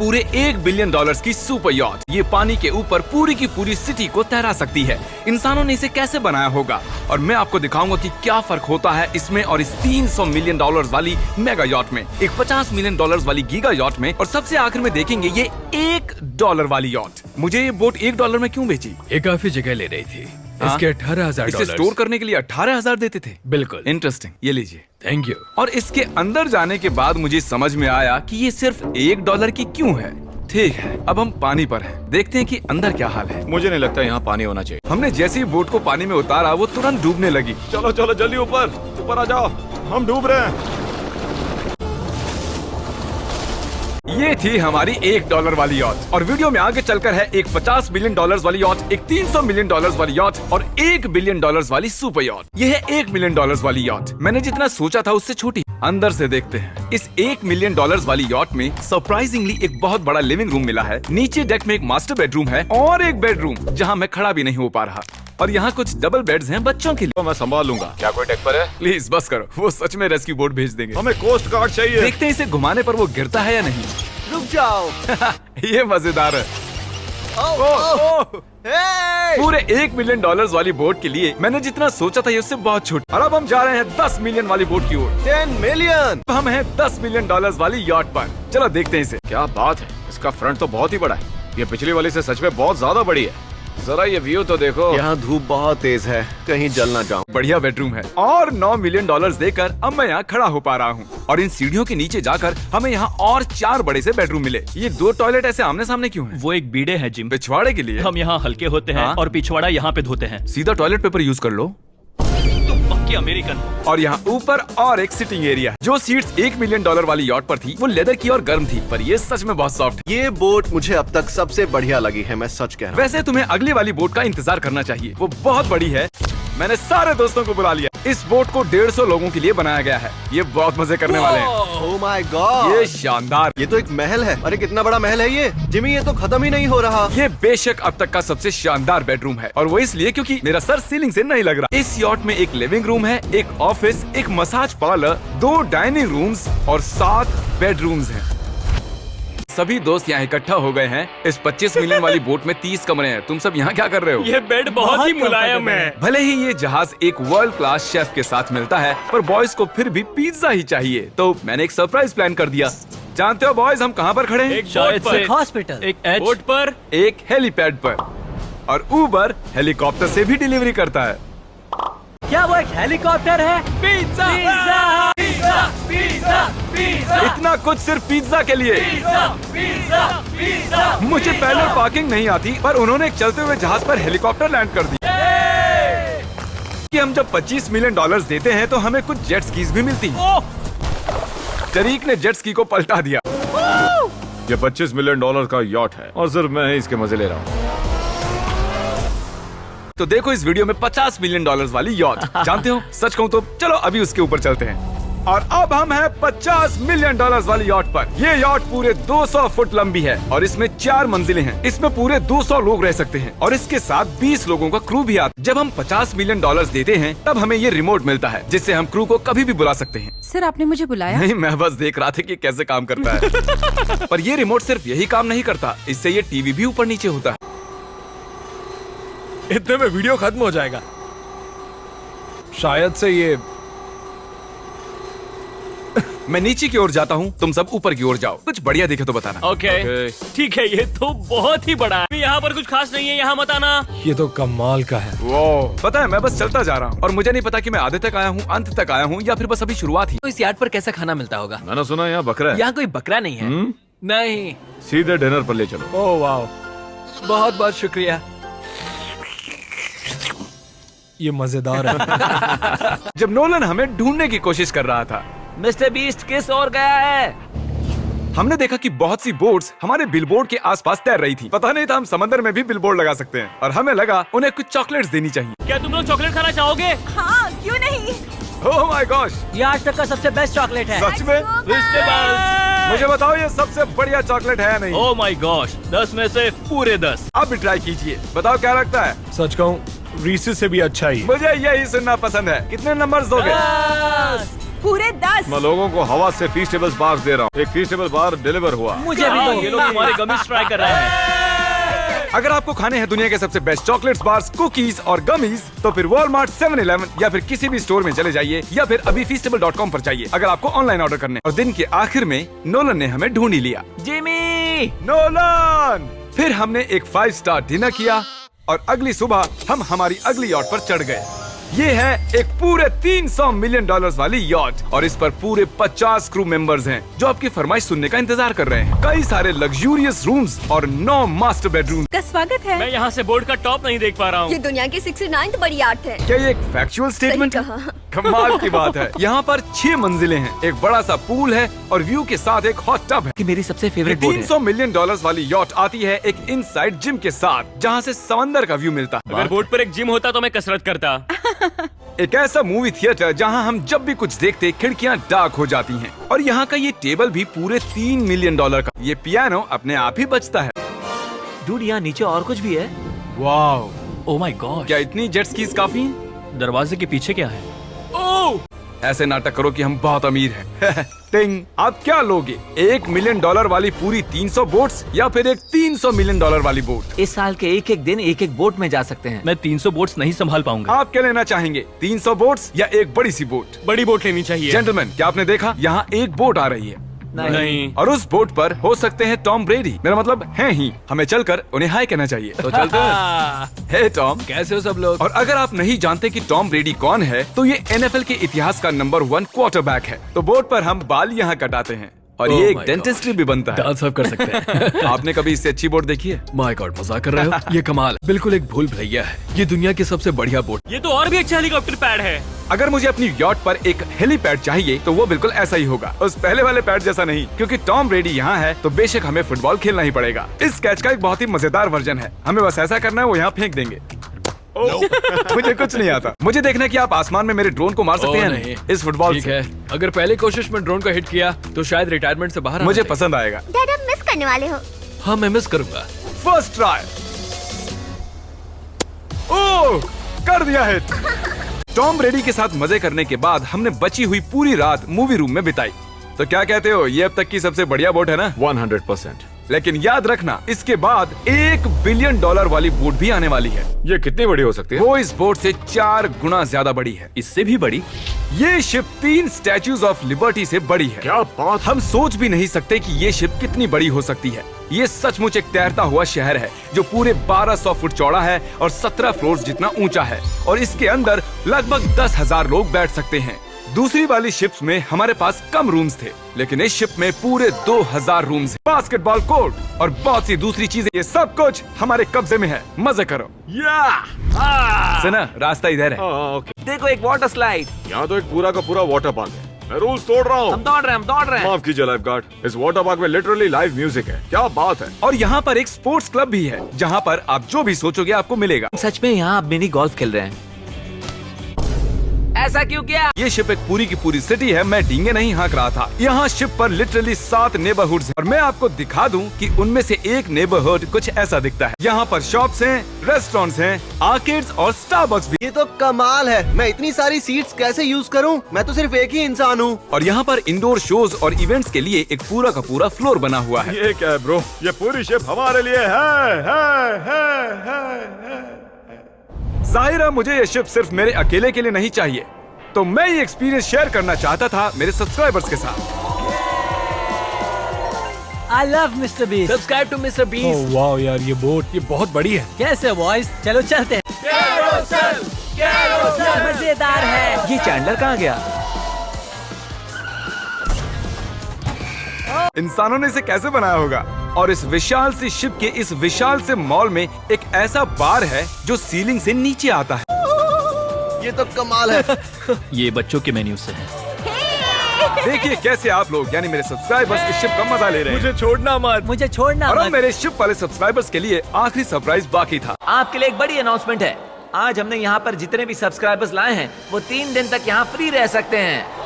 पूरे $1 बिलियन की super yacht. ये पानी के ऊपर पूरी की पूरी सिटी को तैरा सकती है। इंसानों ने इसे कैसे बनाया होगा और मैं आपको दिखाऊंगा कि क्या फर्क होता है इसमें और इस $300 मिलियन वाली मेगा यॉट में, एक $50 मिलियन वाली गीगा यॉट में, और सबसे आखिर में देखेंगे ये $1 वाली यॉट। मुझे ये बोट $1 में क्यों बेची? ये काफी जगह ले रही थी। इसके $18,000। इसे स्टोर करने के लिए 18,000 देते थे। बिल्कुल। इंटरेस्टिंग, ये लीजिए। Thank you. और इसके अंदर जाने के बाद मुझे समझ में आया कि ये सिर्फ $1 की क्यों है। ठीक है, अब हम पानी पर हैं। देखते हैं कि अंदर क्या हाल है। मुझे नहीं लगता यहाँ पानी होना चाहिए। हमने जैसे ही बोट को पानी में उतारा वो तुरंत डूबने लगी। चलो चलो जल्दी ऊपर आ जाओ, हम डूब रहे हैं। ये थी हमारी $1 वाली यॉट और वीडियो में आगे चलकर है एक $50 मिलियन वाली यॉट, एक $300 मिलियन वाली यॉट और $1 बिलियन वाली सुपर यॉट। ये है $1 मिलियन वाली यॉट। मैंने जितना सोचा था उससे छोटी। अंदर से देखते हैं। इस $1 मिलियन वाली यॉट में सरप्राइजिंगली एक बहुत बड़ा लिविंग रूम मिला है। नीचे डेक में एक मास्टर बेडरूम है और एक बेडरूम जहाँ मैं खड़ा भी नहीं हो पा रहा। और यहाँ कुछ डबल बेड्स हैं बच्चों के लिए। तो मैं संभाल लूंगा। क्या कोई डेक पर है? प्लीज बस करो, वो सच में रेस्क्यू बोट भेज देंगे। हमें कोस्ट गार्ड चाहिए। देखते हैं इसे घुमाने पर वो गिरता है या नहीं। रुक जाओ। ये मजेदार है। पूरे $1 मिलियन वाली बोट के लिए मैंने जितना सोचा था ये उससे बहुत छोटा। और अब हम जा रहे हैं 10 मिलियन वाली बोट की ओर। 10 मिलियन। हम हैं $10 मिलियन वाली यॉट पर। चलो देखते हैं इसे। क्या बात है, इसका फ्रंट तो बहुत ही बड़ा है। ये पिछली वाली से सच में बहुत ज्यादा बड़ी है। जरा ये व्यू तो देखो। यहाँ धूप बहुत तेज है, कहीं जल ना जाऊं। बढ़िया बेडरूम है और $9 मिलियन देकर अब मैं यहाँ खड़ा हो पा रहा हूँ। और इन सीढ़ियों के नीचे जाकर हमें यहाँ और 4 बड़े से बेडरूम मिले। ये 2 टॉयलेट ऐसे आमने सामने क्यों हैं? वो एक बीड़े हैं जिम। पिछवाड़े के लिए हम यहाँ हल्के होते हैं हाँ? और पिछवाड़ा यहाँ पे धोते हैं। सीधा टॉयलेट पेपर यूज कर लो। तुम पक्के अमेरिकन हो। और यहाँ ऊपर और एक सिटिंग एरिया। जो सीट्स $1 मिलियन वाली यॉट पर थी वो लेदर की और गर्म थी, पर ये सच में बहुत सॉफ्ट। ये बोट मुझे अब तक सबसे बढ़िया लगी है, मैं सच कह रहा हूँ। वैसे तुम्हें अगली वाली बोट का इंतजार करना चाहिए, वो बहुत बड़ी है। मैंने सारे दोस्तों को बुला लिया। इस बोट को 150 लोगों के लिए बनाया गया है। ये बहुत मजे करने वाले हैं। ओह माय गॉड, ये शानदार। ये तो एक महल है। अरे कितना बड़ा महल है ये जिमी, ये तो खत्म ही नहीं हो रहा। ये बेशक अब तक का सबसे शानदार बेडरूम है और वो इसलिए क्योंकि मेरा सर सीलिंग से नहीं लग रहा। इस यॉट में एक लिविंग रूम है, एक ऑफिस, एक मसाज पार्लर, 2 डाइनिंग रूम्स और 7 बेडरूम्स हैं। सभी दोस्त यहाँ इकट्ठा हो गए हैं। इस 25 मिलियन वाली बोट में 30 कमरे हैं। तुम सब यहाँ क्या कर रहे हो? ये बेड बहुत ही मुलायम है। भले ही ये जहाज एक वर्ल्ड क्लास शेफ के साथ मिलता है, पर बॉयज को फिर भी पिज्जा ही चाहिए। तो मैंने एक सरप्राइज प्लान कर दिया। जानते हो बॉयज हम कहाँ पर खड़े हैं? एक शायद से हॉस्पिटल, एक बोट पर, एक हेलीपैड पर। और उबर हेलीकॉप्टर से भी डिलीवरी करता है। क्या वो एक हेलीकॉप्टर है? Pizza pizza, pizza pizza pizza इतना कुछ सिर्फ पिज्जा के लिए। Pizza pizza. मुझे पहले पार्किंग नहीं आती, पर उन्होंने एक चलते हुए जहाज पर हेलीकॉप्टर लैंड कर दिया। कि हम जब $25 मिलियन देते हैं तो हमें कुछ जेट स्कीज भी मिलती हैं। तरीक ने जेट स्की को पलटा दिया। ये $25 मिलियन का यॉट है और सिर्फ मैं ही इसके मजे ले रहा हूँ। तो देखो इस वीडियो में $50 मिलियन वाली यॉट। जानते हो सच कहूँ तो चलो अभी उसके ऊपर चलते हैं। और अब हम हैं $50 मिलियन वाली यॉट पर। ये यॉट पूरे 200 फुट लंबी है और इसमें 4 मंजिलें हैं। इसमें पूरे 200 लोग रह सकते हैं और इसके साथ 20 लोगों का क्रू भी आता है। जब हम $50 मिलियन देते हैं तब हमें ये रिमोट मिलता है जिससे हम क्रू को कभी भी बुला सकते हैं। सर आपने मुझे बुलाया? नहीं, मैं बस देख रहा था कि कैसे काम करता है। पर ये रिमोट सिर्फ यही काम नहीं करता, इससे ये टीवी भी ऊपर नीचे होता है। इतने में वीडियो खत्म हो जाएगा। शायद से ये मैं नीचे की ओर जाता हूँ, तुम सब ऊपर की ओर जाओ। कुछ बढ़िया दिखे तो बताना। ओके ठीक है। ये तो बहुत ही बड़ा है। यहाँ पर कुछ खास नहीं है, यहाँ मत आना। ये तो कमाल का है। वो पता है मैं बस चलता जा रहा हूँ और मुझे नहीं पता कि मैं आधे तक आया हूँ, अंत तक आया हूँ या फिर बस अभी शुरुआत ही। तो इस यार्ड पर कैसा खाना मिलता होगा? मैंने सुना यहाँ बकरा है। यहाँ कोई बकरा नहीं है। नहीं। सीधे डिनर पर ले चलो। ओह वाह, बहुत बहुत शुक्रिया। ये मजेदार है। जब नोलन हमें ढूंढने की कोशिश कर रहा था, मिस्टर बीस्ट किस ओर गया है? हमने देखा कि बहुत सी बोट्स हमारे बिलबोर्ड के आसपास तैर रही थी। पता नहीं था हम समंदर में भी बिलबोर्ड लगा सकते हैं और हमें लगा उन्हें कुछ चॉकलेट्स देनी चाहिए। क्या तुम लोग चॉकलेट खाना चाहोगे? हाँ, क्यों नहीं? ओह माय गॉश, ये आज तक का सबसे बेस्ट चॉकलेट है। सच में? मुझे बताओ ये सबसे बढ़िया चॉकलेट है या नहीं? ओह माय गॉश, 10 में से पूरे 10। आप भी ट्राई कीजिए, बताओ क्या लगता है। सच कहूँ रीसेस से भी अच्छा ही। मुझे यही सुनना पसंद है। कितने नंबर्स दोगे? पूरे 10। मैं लोगों को हवा से फीस्टेबल बार दे रहा हूँ। एक फीस्टेबल बार डिलीवर हुआ। मुझे भी हाँ, दो। ये लोग हमारे गमिस ट्राई कर रहे हैं। अगर आपको खाने हैं दुनिया के सबसे बेस्ट चॉकलेट्स, बार्स, कुकीज और गमीज, तो फिर वॉलमार्ट, 7-Eleven या फिर किसी भी स्टोर में चले जाइए या फिर अभी feastable.com पर जाइए अगर आपको ऑनलाइन ऑर्डर करने। और दिन के आखिर में नोलन ने हमें ढूंढ ही लिया। जिमी। नोलन! फिर हमने एक 5 स्टार डिनर किया और अगली सुबह हम हमारी अगली यॉट पर चढ़ गए। ये है एक पूरे $300 मिलियन वाली यॉट और इस पर पूरे 50 क्रू मेंबर्स हैं जो आपकी फरमाइश सुनने का इंतजार कर रहे हैं। कई सारे लग्जूरियस रूम्स और 9 मास्टर बेडरूम। का स्वागत है। मैं यहाँ से बोर्ड का टॉप नहीं देख पा रहा ये हूँ। दुनिया की 69th बड़ी आर्ट है। क्या ये एक फैक्चुअल स्टेटमेंट है? कहा। कमाल की बात है। यहाँ पर 6 मंजिलें हैं, एक बड़ा सा पूल है और व्यू के साथ एक हॉट टब है। कि मेरी सबसे फेवरेट बोट है। $300 मिलियन वाली यॉट आती है एक इनसाइड जिम के साथ जहाँ से समंदर का व्यू मिलता है। अगर बोर्ड पर एक जिम होता तो मैं कसरत करता। एक ऐसा मूवी थिएटर जहां हम जब भी कुछ देखते खिड़कियां डार्क हो जाती हैं। और यहाँ का ये टेबल भी पूरे $3 मिलियन का। ये पियानो अपने आप ही बजता है। डूड, यहाँ नीचे और कुछ भी है। वाओ! Oh my God. क्या इतनी जेट स्कीज काफी हैं? दरवाजे के पीछे क्या है? ऐसे नाटक करो कि हम बहुत अमीर हैं। टिंग! आप क्या लोगे, $1 मिलियन वाली पूरी 300 बोट्स या फिर एक $300 मिलियन वाली बोट? इस साल के एक एक दिन एक एक बोट में जा सकते हैं। मैं 300 बोट्स नहीं संभाल पाऊंगा। आप क्या लेना चाहेंगे, 300 बोट्स या एक बड़ी सी बोट? बड़ी बोट लेनी चाहिए। जेंटलमैन, क्या आपने देखा यहाँ एक बोट आ रही है नहीं। और उस बोट पर हो सकते हैं टॉम ब्रेडी। मेरा मतलब हैं ही। हमें चलकर उन्हें हाय कहना चाहिए। तो चलते हैं। हे टॉम, कैसे हो सब लोग? और अगर आप नहीं जानते कि टॉम ब्रेडी कौन है, तो ये NFL के इतिहास का नंबर 1 क्वार्टरबैक है। तो बोट पर हम बाल यहाँ कटाते हैं और Oh ये एक my डेंटिस्ट्री भी बनता है। दांत साफ कर सकते हैं। आपने कभी इससे अच्छी बोट देखी है? माय गॉड, मजाक कर रहे हो? ये कमाल है। बिल्कुल एक भूल भुलैया है। ये दुनिया की सबसे बढ़िया बोट। ये तो और भी अच्छा हेलीकॉप्टर पैड है। अगर मुझे अपनी यॉट पर एक हेलीपैड चाहिए तो वो बिल्कुल ऐसा ही होगा, उस पहले वाले पैड जैसा नहीं। क्योंकि टॉम ब्रेडी यहाँ है तो बेशक हमें फुटबॉल खेलना ही पड़ेगा। इस कैच का एक बहुत ही मजेदार वर्जन है। हमें बस ऐसा करना है, वो यहाँ फेंक देंगे। मुझे कुछ नहीं आता। मुझे देखना है कि आप आसमान में मेरे ड्रोन को मार सकते ओह हैं नहीं। इस फुटबॉल ठीक से। है, अगर पहले कोशिश में ड्रोन को हिट किया तो शायद रिटायरमेंट से बाहर मुझे आना पसंद आएगा। डैड, आप मिस करने वाले हो। चाहिए। हाँ, मैं मिस करूंगा। First try. ओह, कर दिया हिट। टॉम ब्रेडी के साथ मजे करने के बाद हमने बची हुई पूरी रात मूवी रूम में बिताई। तो क्या कहते हो, ये अब तक की सबसे बढ़िया बोट है ना? 100%। लेकिन याद रखना, इसके बाद $1 बिलियन वाली बोट भी आने वाली है। ये कितनी बड़ी हो सकती है? वो इस बोट से 4 गुना ज्यादा बड़ी है। इससे भी बड़ी? ये शिप 3 स्टैच्यूज ऑफ लिबर्टी से बड़ी है। क्या बात! हम सोच भी नहीं सकते कि ये शिप कितनी बड़ी हो सकती है। ये सचमुच एक तैरता हुआ शहर है जो पूरे 1200 फुट चौड़ा है और 17 फ्लोर्स जितना ऊंचा है और इसके अंदर लगभग 10,000 लोग बैठ सकते हैं। दूसरी वाली शिप्स में हमारे पास कम रूम्स थे, लेकिन इस शिप में पूरे 2000 रूम्स, बास्केटबॉल कोर्ट और बहुत सी दूसरी चीजें। ये सब कुछ हमारे कब्जे में है। मजे करो। सुना, रास्ता इधर है। ओके। देखो, एक वाटर स्लाइड। यहाँ तो एक पूरा का पूरा वाटर पार्क है। मैं रूल्स तोड़ रहा हूँ। हम दौड़ रहे हैं। माफ कीजिए लाइफ गार्ड, इस वाटर पार्क में लिटरली लाइव म्यूजिक है। क्या बात है! और यहाँ पर एक स्पोर्ट्स क्लब भी है जहाँ पर आप जो भी सोचोगे आपको मिलेगा। सच में यहाँ आप मिनी गोल्फ खेल रहे हैं? ऐसा क्यों किया? ये शिप एक पूरी की पूरी सिटी है। मैं डींगे नहीं हाँक रहा था। यहाँ शिप पर लिटरली 7 नेबरहुड्स हैं और मैं आपको दिखा दूं कि उनमें से एक नेबरहुड कुछ ऐसा दिखता है। यहाँ पर शॉप्स हैं, रेस्टोरेंट्स हैं, आर्केड्स और स्टारबक्स भी। ये तो कमाल है। मैं इतनी सारी सीट्स कैसे यूज करूं? मैं तो सिर्फ एक ही इंसान हूं। और यहाँ पर इंडोर शोज और इवेंट्स के लिए एक पूरा का पूरा फ्लोर बना हुआ है। ये क्या है ब्रो? ये पूरी शिप हमारे लिए है। जाहिर है मुझे ये शिप सिर्फ मेरे अकेले के लिए नहीं चाहिए, तो मैं ये एक्सपीरियंस शेयर करना चाहता था मेरे सब्सक्राइबर्स के साथ। I love Mr. Beast. Subscribe to mister Beast. ओह वाह यार, ये बोट ये बहुत बड़ी है। कैसे बॉयज, चलो चलते हैं। मजेदार है। ये चैंडलर कहाँ गया? इंसानों ने इसे कैसे बनाया होगा? और इस विशाल सी शिप के इस विशाल से मॉल में एक ऐसा बार है जो सीलिंग से नीचे आता है। ये तो कमाल है। ये बच्चों के मेन्यू से है। देखिए कैसे आप लोग यानी मेरे सब्सक्राइबर्स इस शिप का मजा ले रहे हैं। मुझे छोड़ना मत। मुझे छोड़ना और अब मत। मेरे शिप वाले सब्सक्राइबर्स के लिए आखिरी सरप्राइज बाकी था। आपके लिए एक बड़ी अनाउंसमेंट है। आज हमने यहाँ पर जितने भी सब्सक्राइबर्स लाए हैं वो 3 दिन तक यहाँ फ्री रह सकते हैं।